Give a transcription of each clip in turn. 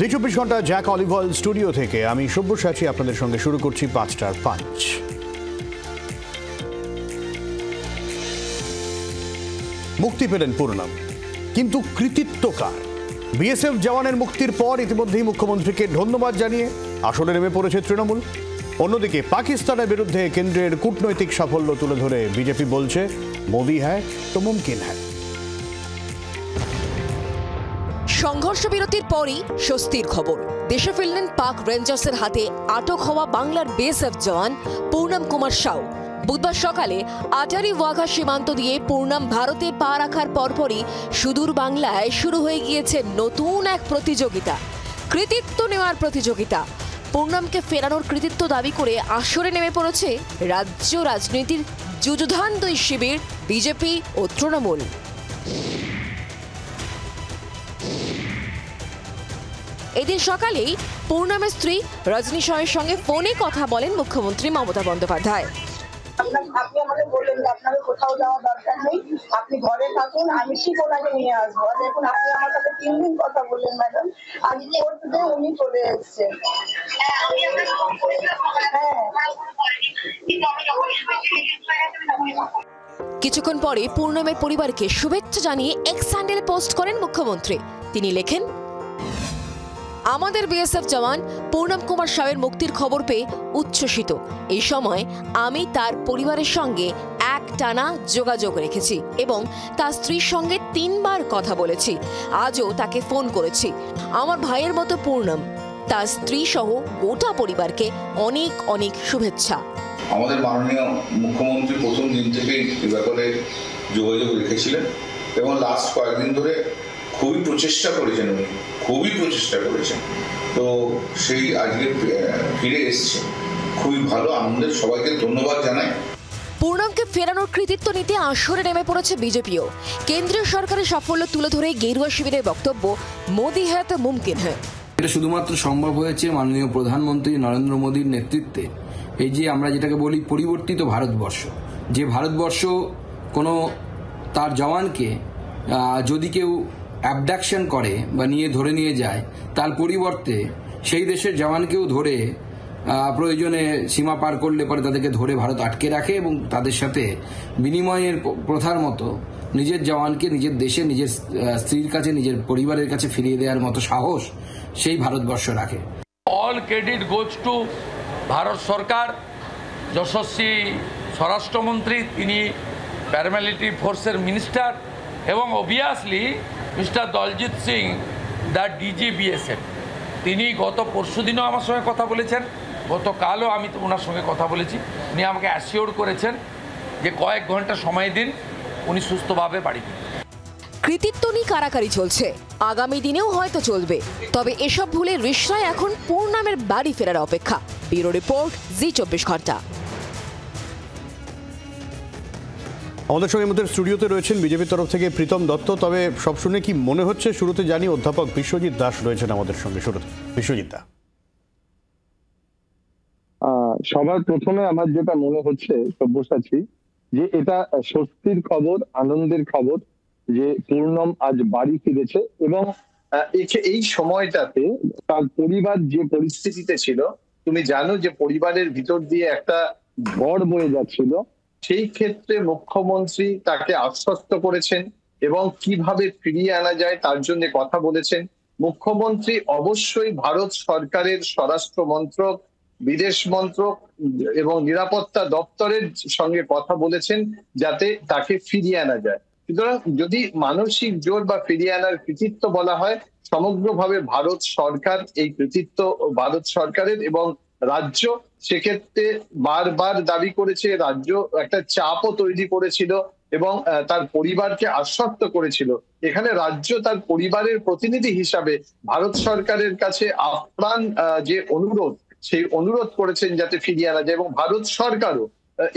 জি 24 ঘন্টা Jack olive oil studio থেকে আমি সব্যসাচী আপনাদের সঙ্গে শুরু করছি 5টার পাঞ্চ। মুক্তি পেলেন পূর্ণম, কিন্তু কৃতিত্ব কার? বিএসএফ জওয়ানের মুক্তির পর ইতিমধ্যেই মুখ্যমন্ত্রীকে ধন্যবাদ জানিয়ে আসলে নেমে পড়েছে তৃণমূল। অন্যদিকে পাকিস্তানের বিরুদ্ধে কেন্দ্রের কূটনৈতিক সাফল্য তুলে ধরে বিজেপি বলছে মোদি হ্যায় তো মুমকিন হ্যায়। সংঘর্ষ বিরতির পরই স্বস্তির খবর। দেশে ফিরলেন পাক রেঞ্জার্সের হাতে আটক হওয়া বাংলার বিএসএফ জওয়ান পূর্ণম কুমার সাউ। বুধবার সকালে আটারি ওয়াঘা সীমান্ত দিয়ে পূর্ণম ভারতে পা রাখার পরপরই সুদূর বাংলায় শুরু হয়ে গিয়েছে নতুন এক প্রতিযোগিতা, কৃতিত্ব নেওয়ার প্রতিযোগিতা। পূর্ণমকে ফেরানোর কৃতিত্ব দাবি করে আসরে নেমে পড়েছে রাজ্য রাজনীতির যুযুধান দুই শিবির বিজেপি ও তৃণমূল। এদিন সকালেই পূর্ণমের স্ত্রী রজনী সাউয়ের সঙ্গে ফোনে কথা বলেন মুখ্যমন্ত্রী মমতা বন্দ্যোপাধ্যায়। আপনি আমাকে বললেন যে আপনাকে কোথাও যাওয়ার দরকার নেই, আপনি ঘরে থাকুন, আমি শিপনাকে নিয়ে আসবো। দেখুন আপনি আমার সাথে 3 দিন কথা বললেন ম্যাডাম, আজকে উনি চলে এসেছেন। কিছুক্ষণ পরে পূর্ণমের পরিবারকে শুভেচ্ছা জানিয়ে এক্স হ্যান্ডেলে পোস্ট করেন মুখ্যমন্ত্রী। তিনি লেখেন, আমাদের বিএসএফ জওয়ান পূর্ণম কুমার সাউয়ের মুক্তির খবর পেয়ে উচ্ছ্বসিত। এই সময় আমি তার পরিবারের সঙ্গে একটানা যোগাযোগ রেখেছি এবং তার স্ত্রীর সঙ্গে 3 বার কথা বলেছি। আজও তাকে ফোন করেছি। আমার ভাইয়ের মতো পূর্ণম, তার স্ত্রী সহ গোটা পরিবারকে অনেক অনেক শুভেচ্ছা। আমাদের মাননীয় মুখ্যমন্ত্রী প্রথম দিন থেকেই এই ব্যাপারে যোগাযোগ রেখেছিলেন এবং লাস্ট কয়েকদিন ধরে খুবই প্রচেষ্টা করেছেন, তো সেই আজকে ফিরে এসছে, খুবই ভালো, আনন্দের। সবাইকে ধন্যবাদ জানাই। পূর্ণমকে ফেরানোর কৃতিত্ব নিতে আসরে নেমে পড়েছে বিজেপিও। কেন্দ্রীয় সরকারের সাফল্য তুলে ধরে গেরুয়া শিবিরের বক্তব্য, মোদি হ্যায় তো মুমকিন হ্যায়। এটা শুধুমাত্র সম্ভব হয়েছে মাননীয় প্রধানমন্ত্রী নরেন্দ্র মোদীর নেতৃত্বে। এই যে আমরা যেটাকে বলি পরিবর্তিত ভারতবর্ষ, যে ভারতবর্ষ কোনো তার জওয়ানকে যদি কেউ অ্যাবডাকশন করে বা ধরে নিয়ে যায়, তার পরিবর্তে সেই দেশের জওয়ানকেও ধরে প্রয়োজনে সীমা পার করলে পরে তাদেরকে ধরে ভারত আটকে রাখে এবং তাদের সাথে বিনিময়ের প্রথার মতো নিজের জওয়ানকে নিজের দেশে, নিজের স্ত্রীর কাছে, নিজের পরিবারের কাছে ফিরিয়ে দেওয়ার মতো সাহস সেই ভারতবর্ষ রাখে। All credit goes to Bharat সরকার। যশস্বী স্বরাষ্ট্রমন্ত্রী, তিনি প্যারামিলিটারি ফোর্সের মিনিস্টার, এবং obviously mister Daljit Singh, the DG BSF, তিনি গত পরশুদিনও আমার সঙ্গে কথা বলেছেন, গতকালও আমি ওনার সঙ্গে কথা বলেছি। উনি আমাকে অ্যাসিওর করেছেন যে কয়েক ঘন্টা সময় দিন, উনি সুস্থভাবে বাড়ি ফিরবেন। কৃতিত্ব নিয়ে কারাকারি চলছে, আগামী দিনেও হয়তো চলবে। তবে এসব ভুলে রিশরায় এখন পূর্ণমের বাড়ি ফেরার অপেক্ষা। ব্যুরো রিপোর্ট, জি 24 ঘন্টা। আমাদের সঙ্গে আমাদের স্টুডিওতে রয়েছেন বিজেপির তরফ থেকে প্রীতম দত্ত। তবে সব শুনে কি মনে হচ্ছে? শুরুতে জানি অধ্যাপক বিশ্বজিৎ দাস রয়েছেন আমাদের সঙ্গে। শুরুতে বিশ্বজিৎ দা। সবার প্রথমে আমার যেটা মনে হচ্ছে সব্যসাচী, যে এটা স্বস্তির খবর, আনন্দের খবর যে পূর্ণম আজ বাড়ি ফিরেছে এবং এই সময়টাতে তার পরিবার যে পরিস্থিতিতে ছিল, তুমি জানো যে পরিবারের ভিতর দিয়ে একটা ঝড় বয়ে যাচ্ছিল, সেই ক্ষেত্রে মুখ্যমন্ত্রী তাকে আশ্বস্ত করেছেন এবং কিভাবে ফিরিয়ে আনা যায় তার জন্য কথা বলেছেন। মুখ্যমন্ত্রী অবশ্যই ভারত সরকারের স্বরাষ্ট্র মন্ত্রক, বিদেশ মন্ত্রক এবং নিরাপত্তা দপ্তরের সঙ্গে কথা বলেছেন যাতে তাকে ফিরিয়ে আনা যায়। সুতরাং যদি মানসিক জোর বা ফিরিয়ে আনার কৃতিত্ব বলা হয়, সমগ্রভাবে ভারত সরকার এই কৃতিত্ব ভারত সরকারের এবং রাজ্য সেক্ষেত্রে বারবার দাবি করেছে। রাজ্য একটা চাপও তৈরি করেছিল এবং তার পরিবারকে আশ্বস্ত করেছিল। এখানে রাজ্য তার পরিবারের প্রতিনিধি হিসাবে ভারত সরকারের কাছে আপ্রাণ যে অনুরোধ, সেই অনুরোধ করেছেন যাতে ফিরিয়ে আনা যায়। এবং ভারত সরকারও,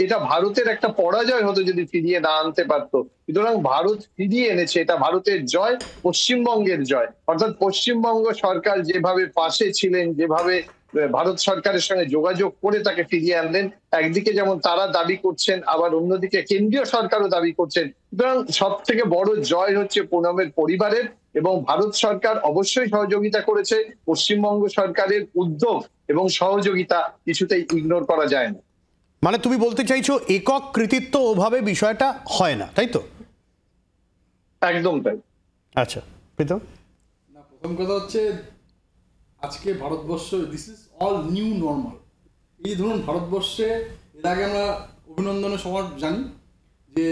এটা ভারতের একটা পরাজয় হতো যদি ফিরিয়ে না আনতে পারত। সুতরাং ভারত ফিরিয়ে এনেছে, এটা ভারতের জয়, পশ্চিমবঙ্গের জয়। অর্থাৎ পশ্চিমবঙ্গ সরকার যেভাবে পাশে ছিলেন, যেভাবে ভারত সরকারের সঙ্গে যোগাযোগ করে তাকে ফিরিয়ে আনলেন। একদিকে যেমন তারা দাবি করছেন, আবার অন্যদিকে কেন্দ্রীয় সরকারও দাবি করছেন। সুতরাং সব থেকে বড় জয় হচ্ছে পুনমের পরিবারের, এবং ভারত সরকার অবশ্যই সহযোগিতা করেছে। পশ্চিমবঙ্গ সরকারের উদ্যোগ এবং সহযোগিতা কিছুতেই ইগনোর করা যায় না। মানে তুমি বলতে চাইছো একক কৃতিত্ব ওভাবে বিষয়টা হয় না, তাই তো? একদম তাই। আচ্ছা প্রীতম। না, প্রথম কথা হচ্ছে আজকে Bharatvarsha, this is all new normal. এই ধরুন ভারতবর্ষে এর আগে আমরা অভিনন্দনের সময় জানি যে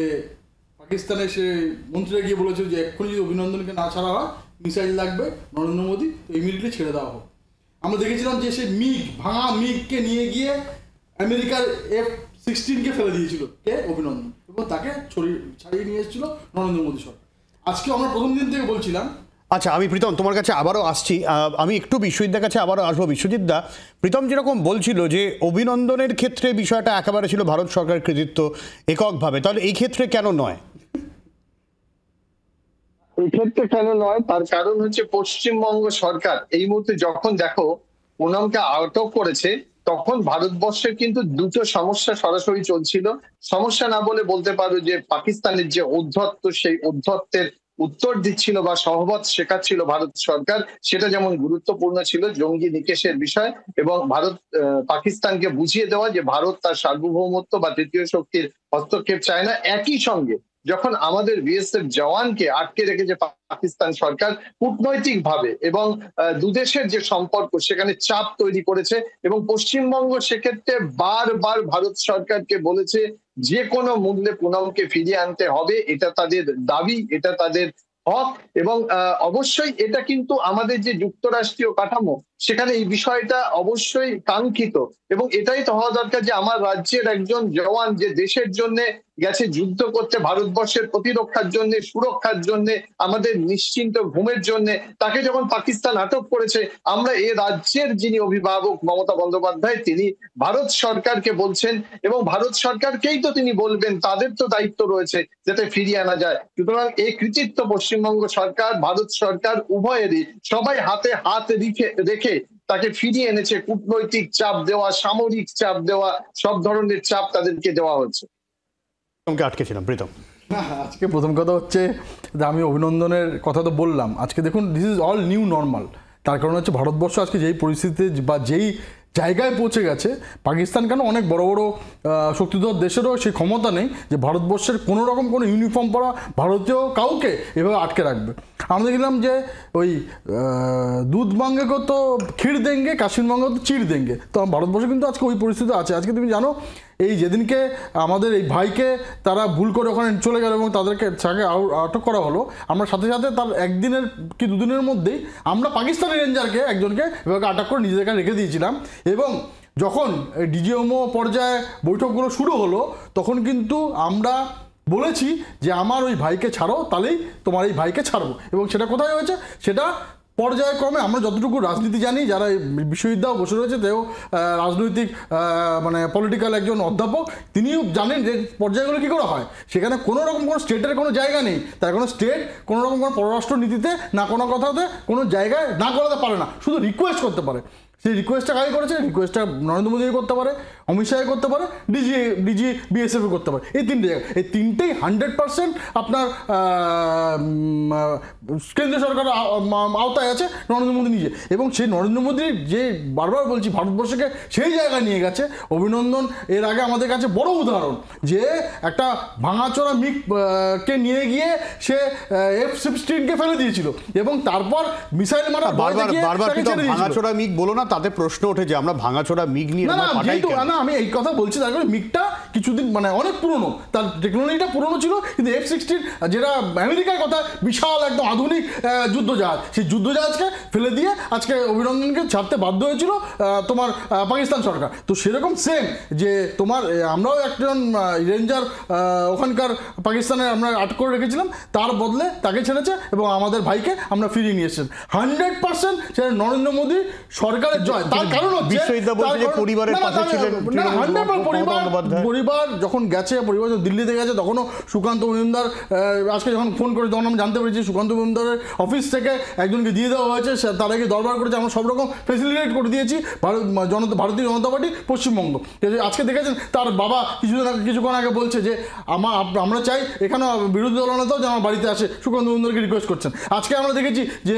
পাকিস্তানে সে মন্ত্রীরা গিয়ে বলেছিল যে এক্ষুনি যদি অভিনন্দনকে না ছাড়া হয় মিসাইল লাগবে নরেন্দ্র মোদী, তো ইমিডিয়েটলি ছেড়ে দেওয়া হোক। আমরা দেখেছিলাম যে সে ভাঙা মিগকে নিয়ে গিয়ে আমেরিকার F-16কে ফেলে দিয়েছিল কে? অভিনন্দন, এবং তাকে ছাড়িয়ে নিয়ে এসেছিল নরেন্দ্র মোদী সরকার। আজকে আমরা প্রথম দিন থেকে বলছিলাম। আচ্ছা আমি প্রীতম তোমার কাছে আবারও আসছি, আমি একটু বিশ্বজিৎদার কাছে আবারও আসবো। বিশ্বজিৎ দা, প্রীতম যেরকম বলছিল যে অভিনন্দনের ক্ষেত্রে বিষয়টা একেবারে ছিল ভারত সরকারের কৃতিত্ব এককভাবে, তাহলে এই ক্ষেত্রে কেন নয়? এই ক্ষেত্রে কেন নয় তার কারণ হচ্ছে পশ্চিমবঙ্গ সরকার এই মুহূর্তে যখন দেখো পুনমকে আটক করেছে, তখন ভারতবর্ষের কিন্তু দুটো সমস্যা সরাসরি চলছিল। সমস্যা না বলে বলতে পারো যে পাকিস্তানের যে ঔদ্ধত্য, সেই ঔদ্ধত্যের উত্তর দিচ্ছিল বা সহবত শেখাচ্ছিল ভারত সরকার, সেটা যেমন গুরুত্বপূর্ণ ছিল জঙ্গি নিকেশের বিষয়, এবং ভারত পাকিস্তানকে বুঝিয়ে দেওয়া যে ভারত তার সার্বভৌমত্ব বা তৃতীয় শক্তির হস্তক্ষেপ চায় না। একই সঙ্গে যখন আমাদের বিএসএফ জওয়ানকে আটকে রেখেছে পাকিস্তান সরকার কূটনৈতিক ভাবে, এবং দুদেশের যে সম্পর্ক সেখানে চাপ তৈরি করেছে, এবং পশ্চিমবঙ্গ সেক্ষেত্রে বারবার ভারত সরকারকে বলেছে যে কোনো মূল্যে পুনমকে ফিরিয়ে আনতে হবে। এটা তাদের দাবি, এটা তাদের হক, এবং অবশ্যই এটা কিন্তু আমাদের যে যুক্তরাষ্ট্রীয় কাঠামো সেখানে এই বিষয়টা অবশ্যই কাঙ্ক্ষিত, এবং এটাই তো হওয়া দরকার যে আমার রাজ্যের একজন জওয়ান যে দেশের জন্য গেছে যুদ্ধ করতে, ভারতবর্ষের প্রতিরক্ষার জন্য, সুরক্ষার জন্য, আমাদের নিশ্চিন্ত ঘুমের জন্য, তাকে যখন পাকিস্তান আটক করেছে, আমরা এ রাজ্যের যিনি অভিভাবক মমতা বন্দ্যোপাধ্যায়, তিনি ভারত সরকারকে বলছেন, এবং ভারত সরকারকেই তো তিনি বলবেন, তাদের তো দায়িত্ব রয়েছে যাতে ফিরিয়ে আনা যায়। সুতরাং এই কৃতিত্ব পশ্চিমবঙ্গ সরকার, ভারত সরকার উভয়েরই, সবাই হাতে হাত রেখে তাকে ফিরিয়ে এনেছে। কূটনৈতিক চাপ দেওয়া, সামরিক চাপ দেওয়া, সব ধরনের চাপ তাদেরকে দেওয়া হচ্ছে। আটকেছিলাম প্রীতম। আজকে প্রথম কথা হচ্ছে যে আমি অভিনন্দনের কথা তো বললাম, আজকে দেখুন this is all new normal. তার কারণ হচ্ছে ভারতবর্ষ আজকে যেই পরিস্থিতিতে বা যেই জায়গায় পৌঁছে গেছে, পাকিস্তান কেন অনেক বড় বড় শক্তিধর দেশেরও সেই ক্ষমতা নেই যে ভারতবর্ষের কোনো রকম কোনো ইউনিফর্ম পরা ভারতীয় কাউকে এভাবে আটকে রাখবে। আমরা দেখলাম যে ওই দুধ মাঙ্গে তো ক্ষীর দেঙ্গে, কাশ্মীর মাঙ্গে তো চিড় দেঙ্গে, তো ভারতবর্ষে কিন্তু আজকে ওই পরিস্থিতি আছে। আজকে তুমি জানো এই যেদিনকে আমাদের এই ভাইকে তারা ভুল করে ওখানে চলে গেল এবং তাদেরকে আটক করা হলো, আমরা সাথে সাথে তার একদিনের কি দুদিনের মধ্যেই আমরা পাকিস্তানি রেঞ্জারকে একজনকে এভাবে আটক করে নিজেদের কাছে রেখে দিয়েছিলাম। এবং যখন ডিজিএমও পর্যায়ে বৈঠকগুলো শুরু হলো, তখন কিন্তু আমরা বলেছি যে আমার ওই ভাইকে ছাড়ো, তাহলেই তোমার এই ভাইকে ছাড়বো। এবং সেটা কোথায় হয়েছে, সেটা পর্যায়ক্রমে আমরা যতটুকু রাজনীতি জানি, যারা বিশ্ববিদ্যালয়ে বসে রয়েছে, তেও রাজনৈতিক মানে পলিটিক্যাল একজন অধ্যাপক, তিনিও জানেন যে পর্যায়গুলো কী করে হয়। সেখানে কোনো রকম কোনো স্টেটের কোনো জায়গা নেই, তার কোনো স্টেট কোনো রকম কোনো পররাষ্ট্র নীতিতে না কোনো কথাতে কোনো জায়গায় না করাতে পারে না, শুধু রিকোয়েস্ট করতে পারে। সেই রিকোয়েস্টটা কাকে করেছে? রিকোয়েস্টটা নরেন্দ্র মোদী করতে পারে, অমিত শাহ করতে পারে, ডিজি বিএসএফ করতে পারে। এই তিনটে জায়গা, এই তিনটেই 100% আপনার কেন্দ্রীয় সরকারের আওতায় আছে নরেন্দ্র মোদী নিজে। এবং সেই নরেন্দ্র মোদী যে বারবার বলছি ভারতবর্ষকে সেই জায়গায় নিয়ে গেছে, অভিনন্দন এর আগে আমাদের কাছে বড় উদাহরণ, যে একটা ভাঙাচোরা মিগকে নিয়ে গিয়ে সে F-16কে ফেলে দিয়েছিল, এবং তারপর মিসাইল মারা ভাঙাচোরা মিগ বলো না, তাতে প্রশ্ন ওঠে যে আমরা ভাঙাচোরা মিগ নিয়ে না, আমি এই কথা বলছি, তার কারণে মিগটা কিছুদিন মানে অনেক পুরনো, তার টেকনোলজিটা পুরনো ছিল, কিন্তু F-16 যেটা আমেরিকার কথা বিশাল একদম আধুনিক যুদ্ধজাহাজ, সেই যুদ্ধজাহাজকে ফেলে দিয়ে আজকে অভিনন্দনকে ছাড়তে বাধ্য হয়েছিল তোমার পাকিস্তান সরকার। তো সেরকম সেম যে তোমার আমরাও একজন রেঞ্জার ওখানকার পাকিস্তানের আমরা আটক করে রেখেছিলাম, তার বদলে তাকে ছেড়েছে এবং আমাদের ভাইকে আমরা ফিরিয়ে নিয়ে এসেছেন। 100% সেটা নরেন্দ্র মোদী সরকারের পরিবারের জয়। তার কারণ হচ্ছে বিশ্বজিৎ বলছে যে পরিবারের পাশে ছিলেন পরিবার যখন গেছে, পরিবার যখন দিল্লিতে গেছে, তখনও সুকান্ত মজুমদার আজকে যখন ফোন করে তখন আমি জানতে পেরেছি সুকান্ত মজুমদারের অফিস থেকে একজনকে দিয়ে দেওয়া হয়েছে, তার আগে দরবার করেছে, আমরা সব রকম ফেসিলিটেট করে দিয়েছি ভারতীয় জনতা পার্টি পশ্চিমবঙ্গ। আজকে দেখেছেন তার বাবা কিছুক্ষণ আগে বলছে যে আমরা চাই এখানে বিরোধী দলনেতাও যেন আমার বাড়িতে আসে, সুকান্ত মজুমদারকে রিকোয়েস্ট করছেন। আজকে আমরা দেখেছি যে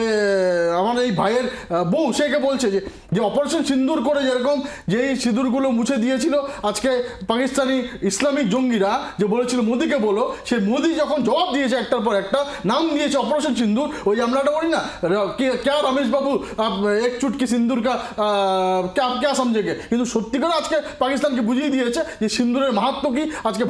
আমার এই ভাইয়ের বউ সেকে বলছে যে অপারেশন সিন্দুর করে যেরকম যেই সিঁদুরগুলো মুছে দিয়েছিল আজকে পাকিস্তানি ইসলামিক জঙ্গিরা, যে বলেছিল মোদিকে বলো, সেই মোদি যখন জবাব দিয়েছে একটার পর একটা, নাম দিয়েছে অপারেশন সিন্দুর। ওই আমরা একটা বলি না, ক্যা রমেশ বাবু এক চুটকি সিন্দুর ক্যা সমঝেগে, কিন্তু সত্যি করে আজকে পাকিস্তানকে বুঝিয়ে দিয়েছে যে সিন্দুরের মাহাত্ম কি আজকে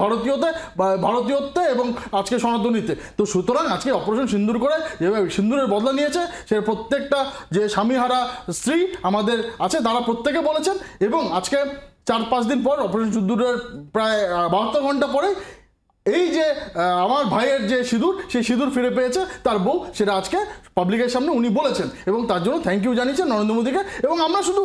ভারতীয়ত্বে এবং আজকে সনাতনীতে। তো সুতরাং আজকে অপারেশন সিন্দুর করে যেভাবে সিন্দুরের বদলা নিয়েছে, সে প্রত্যেকটা যে স্বামীহারা স্ত্রী আমাদের আছে তারা প্রত্যেকে বলেছেন। এবং আজকে 4-5 দিন পর অপারেশন সিন্দুরের প্রায় 72 ঘন্টা পরে এই যে আমার ভাইয়ের যে সিঁদুর, সেই সিঁদুর ফিরে পেয়েছে তার বউ, সেটা আজকে পাবলিকের সামনে উনি বলেছেন এবং তার জন্য থ্যাংক ইউ জানিয়েছেন নরেন্দ্র মোদীকে। এবং আমরা শুধু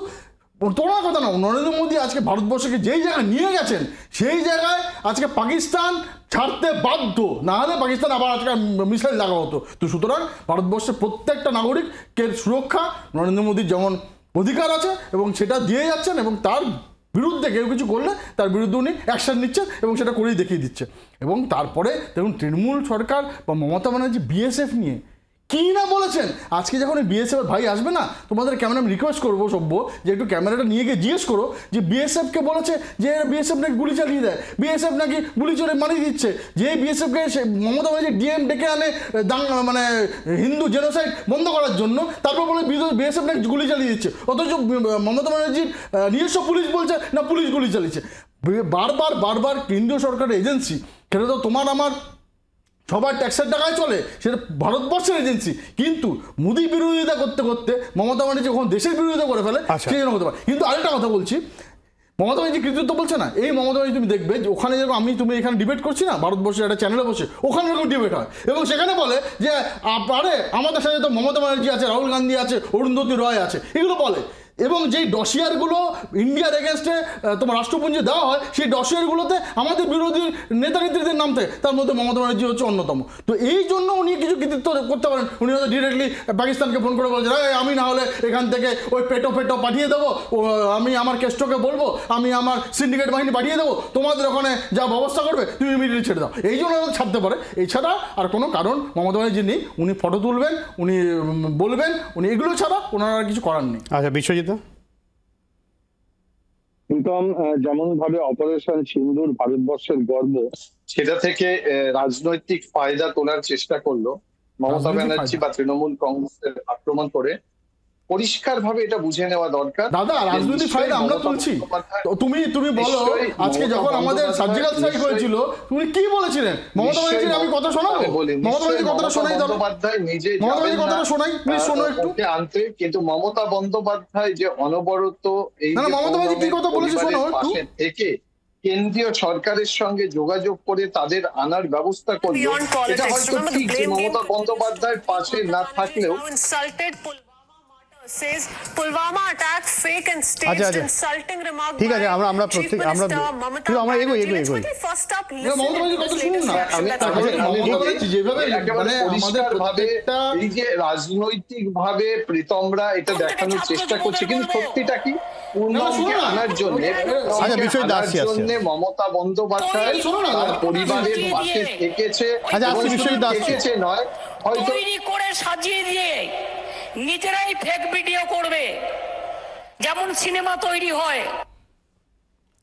তোমার কথা না, নরেন্দ্র মোদী আজকে ভারতবর্ষকে যেই জায়গায় নিয়ে গেছেন সেই জায়গায় আজকে পাকিস্তান ছাড়তে বাধ্য, না হলে পাকিস্তান আবার আজকে মিসাইল লাগা হতো। তো সুতরাং ভারতবর্ষের প্রত্যেকটা নাগরিকের সুরক্ষা নরেন্দ্র মোদীর যেমন অধিকার আছে এবং সেটা দিয়ে যাচ্ছেন, এবং তার বিরুদ্ধে কেউ কিছু করলে তার বিরুদ্ধে উনি অ্যাকশন নিচ্ছেন এবং সেটা করেই দেখিয়ে দিচ্ছে। এবং তারপরে দেখুন তৃণমূল সরকার বা মমতা ব্যানার্জি বিএসএফ নিয়ে কি না বলেছেন। আজকে যখন বিএসএফের ভাই আসবে না, তোমাদের ক্যামেরা আমি রিকোয়েস্ট করবো সভ্য যে একটু ক্যামেরাটা নিয়ে গিয়ে জিজ্ঞেস করো যে বিএসএফকে বলেছে যে বিএসএফ নাকি গুলি চালিয়ে দেয়, বিএসএফ নাকি গুলি চলে মারিয়ে দিচ্ছে, যে বিএসএফকে মমতা ব্যানার্জি ডিএম ডেকে আনে মানে হিন্দু জেনোসাইড বন্ধ করার জন্য, তারপর বলে বিএসএফ নাকি গুলি চালিয়ে দিচ্ছে, অথচ মমতা ব্যানার্জির নিজস্ব পুলিশ বলছে না পুলিশ গুলি চালিয়েছে। বারবার কেন্দ্রীয় সরকারের এজেন্সি, সেটা তো তোমার আমার সবার ট্যাক্সের টাকায় চলে, সেটা ভারতবর্ষের এজেন্সি, কিন্তু মোদী বিরোধিতা করতে করতে মমতা ব্যানার্জি যখন দেশের বিরোধিতা করে ফেলে সেই জন্য হতে পারে। কিন্তু আরেকটা কথা বলছি, মমতা ব্যানার্জি কৃতিত্ব বলছে না, এই মমতা ব্যানার্জি তুমি দেখবে যে ওখানে যেরকম তুমি এখানে ডিবেট করছি না ভারতবর্ষের একটা চ্যানেলে বসে, ওখানে এরকম ডিবেট হয় এবং সেখানে বলে যে আরে আমাদের সাথে তো মমতা ব্যানার্জি আছে, রাহুল গান্ধী আছে, অরুন্ধতী রয় আছে, এগুলো বলে। এবং যেই ডসিয়ারগুলো ইন্ডিয়ার এগেনস্টে তোমার রাষ্ট্রপুঞ্জে দেওয়া হয়, সেই ডসিয়ারগুলোতে আমাদের বিরোধী নেতা নেত্রীদের নাম থাকে, তার মধ্যে মমতা ব্যানার্জি হচ্ছে অন্যতম। তো এই জন্য উনি কিছু কৃতিত্ব করতে পারেন, উনি হয়তো ডিরেক্টলি পাকিস্তানকে ফোন করে বলছেন আমি না হলে এখান থেকে ওই পেটো পাঠিয়ে দেবো, আমি আমার কেষ্টকে বলবো, আমি আমার সিন্ডিকেট বাহিনী পাঠিয়ে দেবো, তোমাদের ওখানে যা ব্যবস্থা করবে তুমি ইমিডিয়েটলি ছেড়ে দাও, এই জন্য ছাড়তে পারে। এছাড়া আর কোনো কারণ মমতা ব্যানার্জি নেই। উনি ফটো তুলবেন, উনি বলবেন, উনি এগুলো ছাড়া ওনার আর কিছু করার নেই। আচ্ছা বিশ্বজিৎ, যেমন ভাবে অপারেশন সিন্দুর ভারতবর্ষের গর্ব, সেটা থেকে রাজনৈতিক ফায়দা তোলার চেষ্টা করলো মমতা ব্যানার্জি বা তৃণমূল কংগ্রেসের আক্রমণ করে, পরিষ্কার ভাবে এটা বুঝে নেওয়া দরকার। দাদা রাজনৈতিক ফায়দা আমরা তুলছি, তুমি বলো আজকে যখন আমাদের সার্জিক্যাল স্ট্রাইক হয়েছিল তুমি কি বলেছিলেন? মমতা ব্যানার্জির আমি কথা শোনাবো, মমতা ব্যানার্জির কথাটা শোনাই, বন্দ্যোপাধ্যায় নিজে মমতা ব্যানার্জির কথাটা শোনাই, প্লিজ শোনো একটু আনতে, কিন্তু মমতা বন্দ্যোপাধ্যায় যে অনবরত এই মমতা ব্যানার্জি কি কথা বলেছে শোনো একটু, থেকে কেন্দ্রীয় সরকারের সঙ্গে যোগাযোগ করে তাদের আনার ব্যবস্থা করবে, এটা হয়তো ঠিক যে মমতা বন্দ্যোপাধ্যায়ের পাশে না থাকলেও says Pulwama attack fake and staged insulting remark ঠিক আছে আমরা প্রত্যেক আমরা এগোই first up এই যে রাজনৈতিক ভাবে প্রীতমরা এটা দেখানোর চেষ্টা করছে, কিন্তু সত্যিটা কি পূর্ণকে আনার জন্য মমতা বন্দ্যোপাধ্যায় তার পরিবারের পাশে থেকেছে, নয় হয়তো করে সাজিয়ে দিয়ে নিজেরাই ফেক ভিডিও করবে, যেমন সিনেমা তৈরি হয়।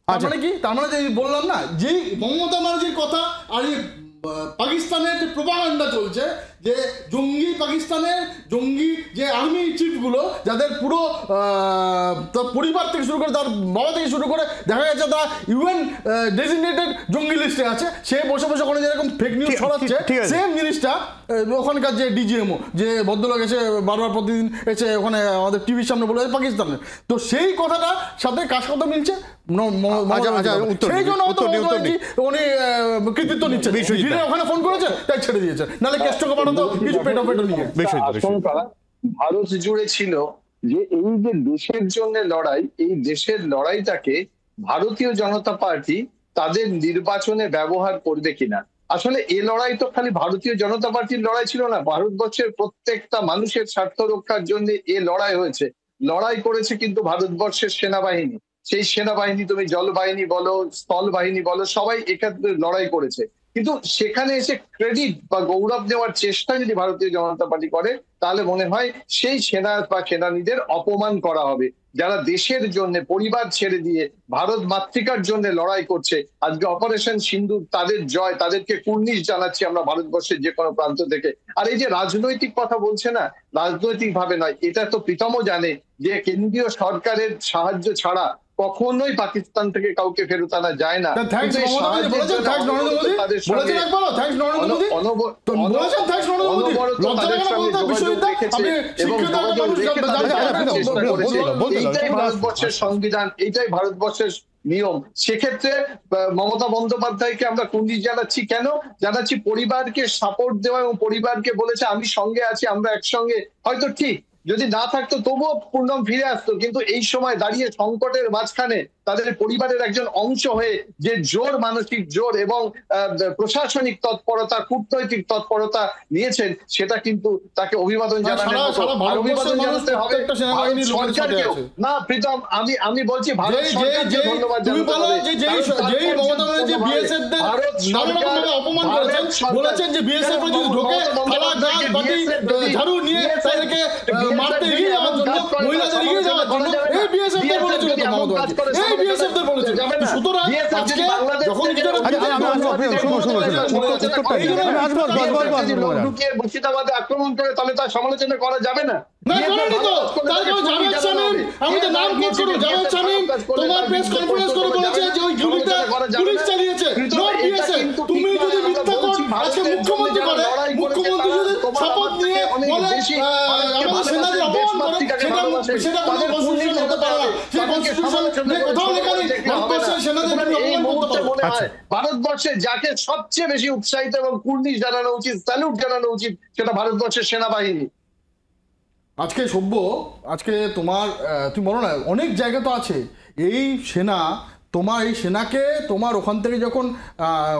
মানে কি তার মানে যে বললাম না, যে মমতা ব্যানার্জির কথা আর পাকিস্তানের যে প্রোপাগান্ডা চলছে যে জঙ্গি পাকিস্তানের জঙ্গি যে আর্মি চিফগুলো যাদের পুরো পরিবার থেকে শুরু করে তার বাবা থেকে শুরু করে দেখা যাচ্ছে তারা ইউএন ডেজিগনেটেড জঙ্গি লিস্টে আছে, সে বসে বসে ওখানে যেরকম ফেক নিউজ ছড়াচ্ছে, সেম জিনিসটা ওখানকার যে ডিজিএমও যে ভদ্রলোক এসে বারবার প্রতিদিন এসে ওখানে আমাদের টিভির সামনে বলে পাকিস্তানের, তো সেই কথাটার সাথে কাজ কথা মিলছে, সেই জন্য উনি কৃতিত্ব নিচ্ছে, ওখানে ফোন করেছে তাই ছেড়ে দিয়েছে, নাহলে কেষ্টকে পাঠাতো কিছু পেটো নিয়ে। ভারত জুড়ে ছিল যে এই যে দেশের জন্য লড়াই, এই দেশের লড়াইটাকে ভারতীয় জনতা পার্টি তাদের নির্বাচনে ব্যবহার করবে কিনা। আসলে এ লড়াই তো খালি ভারতীয় জনতা পার্টির লড়াই ছিল না, ভারতবর্ষের প্রত্যেকটা মানুষের স্বার্থ রক্ষার জন্য এ লড়াই হয়েছে। লড়াই করেছে কিন্তু ভারতবর্ষের সেনাবাহিনী। সেই সেনাবাহিনী তুমি জলবাহিনী বলো, স্থল বাহিনী বলো, সবাই এক্ষেত্রে লড়াই করেছে। কিন্তু সেখানে এসে ক্রেডিট বা গৌরব দেওয়ার চেষ্টা যদি ভারতীয় জনতা পার্টি করে, তাহলে মনে হয় সেই সেনা বা সেনানীদের অপমান করা হবে, যারা দেশের জন্য পরিবার ছেড়ে দিয়ে ভারত মাতৃকার জন্য লড়াই করছে। আজকে অপারেশন সিন্দুর তাদের জয়, তাদেরকে কুর্নিশ জানাচ্ছি আমরা ভারতবর্ষের যে কোনো প্রান্ত থেকে। আর এই যে রাজনৈতিক কথা বলছে না, রাজনৈতিক ভাবে নয়, এটা তো প্রীতমও জানে যে কেন্দ্রীয় সরকারের সাহায্য ছাড়া কখনোই পাকিস্তান থেকে কাউকে ফেরত আনা যায় না। ভারতবর্ষের সংবিধান, এইটাই ভারতবর্ষের নিয়ম। সেক্ষেত্রে মমতা বন্দ্যোপাধ্যায়কে আমরা কুর্নিশ জানাচ্ছি। কেন জানাচ্ছি? পরিবারকে সাপোর্ট দেওয়া এবং পরিবারকে বলেছে আমি সঙ্গে আছি, আমরা একসঙ্গে। হয়তো ঠিক যদি না থাকতো তবুও পূর্ণম ফিরে আসতো, কিন্তু এই সময় দাঁড়িয়ে সংকটের মাঝখানে তাদের পরিবারের একজন অংশ হয়ে যে জোর, মানসিক জোর এবং প্রশাসনিক তৎপরতা, কূটনৈতিক তৎপরতা নিয়েছেন, সেটা কিন্তু তাকে অভিবাদন জানানোর মতো। অভিবাদন জানাতে হবে সরকারকেও। না প্রীতম, আমি বলছি ভারত সরকারকে ধন্যবাদ জানাতে হবে। মারতে এগিয়ে যাওয়ার জন্য, মহিলাদের এগিয়ে যাওয়ার জন্য এই বিএসএফ দের বলেছিল তো মমতা ব্যানার্জি, এই বিএসএফ দের বলেছিল। সুতরাং আজকে যখন মুর্শিদাবাদে আক্রমণ করে, তাহলে তার সমালোচনা করা যাবে না। আমি তো নাম কোট করব, জাভেদ শামীম তোমার প্রেস কনফারেন্স করে বলেছে যে ওই গুলিটা পুলিশ চালিয়েছে, নট বিএসএফ। তুমি যদি মিথ্যা কর আজকে মুখ্যমন্ত্রী করে, মুখ্যমন্ত্রী যদি শপথ নিয়ে বলে আমাদের সেনাদের অপমান করে, সেটা কোনো কনস্টিটিউশন হতে পারে না। সেই কনস্টিটিউশনে কোথাও লেখা নেই ভারতবর্ষের সেনাদের অপমান করতে পারে। ভারতবর্ষে যাকে সবচেয়ে বেশি উৎসাহিত এবং কুর্নিশ জানানো উচিত, স্যালুট জানানো উচিত, সেটা ভারতবর্ষের সেনাবাহিনী। আজকে সভ্য, আজকে তোমার তুমি বলো না অনেক জায়গা তো আছে এই সেনা, তোমার এই সেনাকে তোমার ওখান থেকে যখন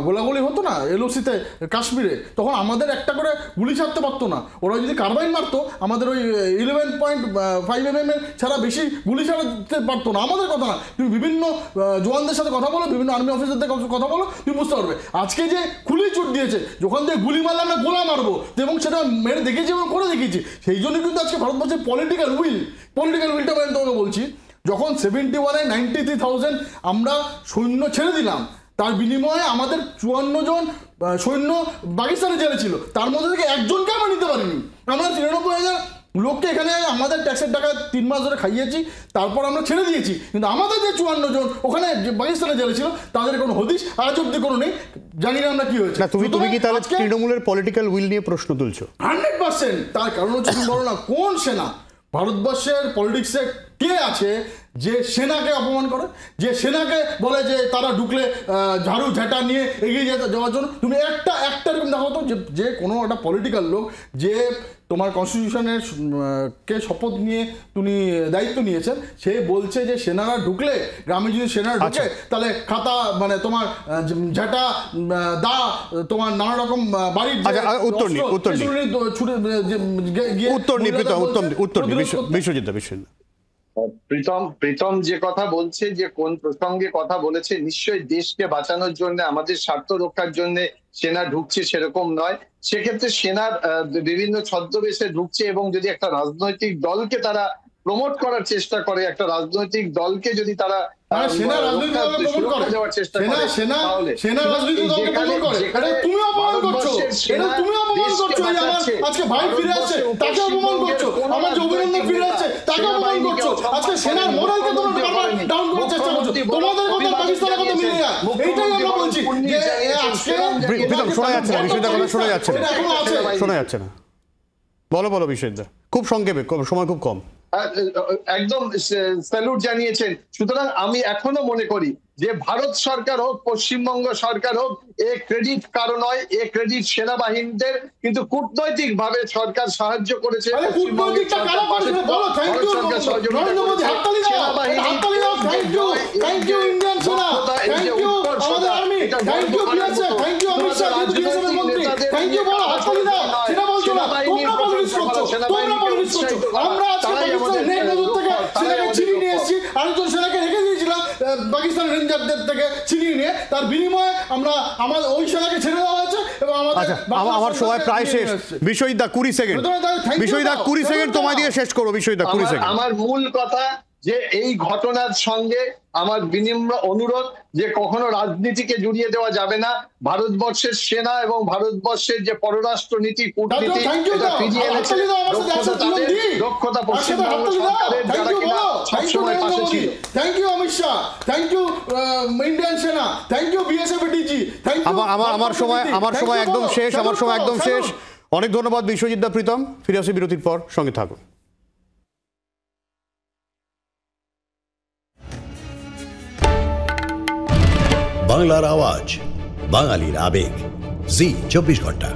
গোলাগুলি হতো না এলওসিতে কাশ্মীরে, তখন আমাদের একটা করে গুলি ছাড়তে পারতো না। ওরা যদি কার্বাইন মারতো আমাদের ওই 11.5 mm ছাড়া বেশি গুলি ছাড়াতে পারতো না। আমাদের কথা না, তুমি বিভিন্ন জওয়ানদের সাথে কথা বলো, বিভিন্ন আর্মি অফিসারদের কথা বলো, তুমি বুঝতে পারবে। আজকে যে খুলি চুট দিয়েছে, যখন থেকে গুলি মারলে আমরা গোলা মারবো, এবং সেটা মেরে দেখেছি এবং করে দেখিয়েছি। সেই জন্য কিন্তু আজকে ভারতবর্ষের পলিটিক্যাল উইলটা আমি তোমাকে বলছি, যখন 71-এ 93,000 আমরা সৈন্য ছেড়ে দিলাম, তার বিনিময়ে আমাদের 54 জন সৈন্য পাকিস্তানে জেলে ছিল, তার মধ্যে থেকে একজনকে আমরা নিতে পারিনি। আমরা 93,000 লোককে এখানে আমাদের ট্যাক্সের টাকা 3 মাস ধরে খাইয়েছি, তারপর আমরা ছেড়ে দিয়েছি। কিন্তু আমাদের যে 54 জন ওখানে পাকিস্তানে জেলে ছিল, তাদের কোনো হদিশ আজ অব্দি কোনো নেই, জানি না আমরা কি হয়েছে। তুমি কি তাহলে তৃণমূলের পলিটিক্যাল উইল নিয়ে প্রশ্ন তুলছো? 100%। তার কারণ হচ্ছে তুমি বলো না কোন সেনা ভারতবর্ষের পলিটিক্সে কে আছে যে সেনাকে অপমান করে, যে সেনাকে বলে যে তারা ঢুকলে ঝাড়ু ঝাঁটা নিয়ে এগিয়ে যাওয়ার জন্য। তুমি একটা এরকম দেখো তো যে কোনো একটা পলিটিক্যাল লোক যে তোমার কনস্টিটিউশনের কে শপথ নিয়ে তুমি দায়িত্ব নিয়েছেন, সে বলছে যে সেনারা ঢুকলে, গ্রামে যদি সেনারা ঢুকে তাহলে খাতা মানে তোমার ঝাঁটা দা তোমার নানা রকম বাড়ির প্রীতম যে কথা বলছে, যে কোন প্রসঙ্গে কথা বলেছে, নিশ্চয়ই দেশকে বাঁচানোর জন্য, আমাদের স্বার্থ রক্ষার জন্য সেনা ঢুকছে সেরকম নয়। সেক্ষেত্রে সেনার বিভিন্ন ছদ্মবেশে ঢুকছে, এবং যদি একটা রাজনৈতিক দলকে তারা প্রমোট করার চেষ্টা করে, একটা রাজনৈতিক দলকে যদি তারা দেওয়ার চেষ্টা করে, শোনা যাচ্ছে না। বলো বিষয়টা খুব সংক্ষেপে, সময় খুব কম। একদম স্যালুট জানিয়েছেন। সুতরাং আমি এখনো মনে করি যে ভারত সরকার হোক, পশ্চিমবঙ্গ সরকার হোক, এ ক্রেডিট কারো নয়, এ ক্রেডিট সেনাবাহিনীদের। কিন্তু কূটনৈতিক ভাবে সরকার সাহায্য করেছে, পাকিস্তান রেঞ্জারদের থেকে ছিনিয়ে নিয়ে তার বিনিময়ে আমরা আমাদের ওই সেনাকে ছেড়ে দেওয়া হয়েছে এবং আমার সময় প্রায় শেষ। বিশ্বজিৎ দা 20 সেকেন্ড, বিশ্বজিৎ দা 20 সেকেন্ড তোমায় দিয়ে শেষ করো। বিশ্বজিৎ দা 20 সেকেন্ড। আমার মূল কথা যে এই ঘটনার সঙ্গে আমার বিনম্র অনুরোধ যে কখনো রাজনীতিকে জড়িয়ে দেওয়া যাবে না। ভারতবর্ষের সেনা এবং ভারতবর্ষের যে পররাষ্ট্র নীতি, কূটনীতি, এটা ফিরিয়ে এনেছে দক্ষতা পশ্চিমবঙ্গ সরকারের, যারা কিনা সবসময় পাশে ছিল। Thank you Amit Shah, thank you Indian সেনা, thank you BSF DG, thank you. আমার সময় একদম শেষ, আমার সময় একদম শেষ। অনেক ধন্যবাদ বিশ্বজিৎ দা, প্রীতম। ফিরে আসি বিরতির পর, সঙ্গে থাকুন। বাংলার আওয়াজ, বাঙালির আবেগ, জি 24 ঘন্টা।